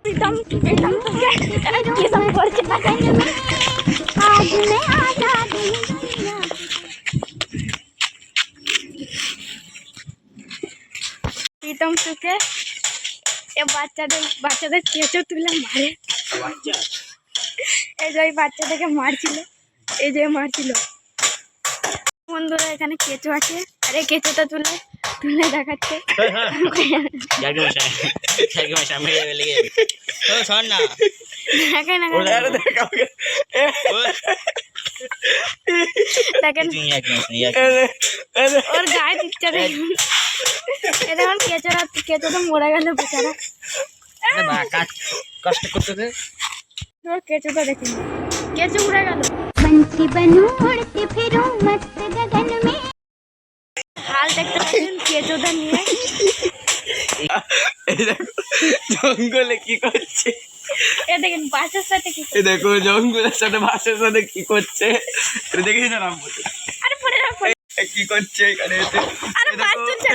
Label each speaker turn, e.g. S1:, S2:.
S1: प्रीतम प्रीतम प्रीतम করছে টাকা নেবে আজ मैं आजाद प्रीतम তোকে এ বাচ্চাদের কেঁচো তুলে মারে এই যে ওই বাচ্চাটাকে মারছিল এই যে মারছিল বন্ধুরা এখানে কেঁচো আছে আরে কেঁচোটা তুলে দেখাচ্ছে দেখেন ওর গায়ে দিচ্ছে দেখুন কেঁচোটা মরে গেল বেচারা
S2: কষ্ট করতেছে
S1: केचुटा देखिए केचु उड़ा गया
S3: बंसी बनूं उड़ती फिरूं मस्त गगन में
S1: हाल देखते हैं केचुटा নিয়ে
S2: এই দেখো জঙ্গলে কি করছে
S1: এ দেখেন বাসের সাথে কি
S2: এই দেখো জঙ্গলের সাথে বাসের সাথে কি করছে এটা দেখেই না নাম বলতে
S1: আরে পড়ে
S2: কি করছে এখানে
S1: আরে বাস চলছে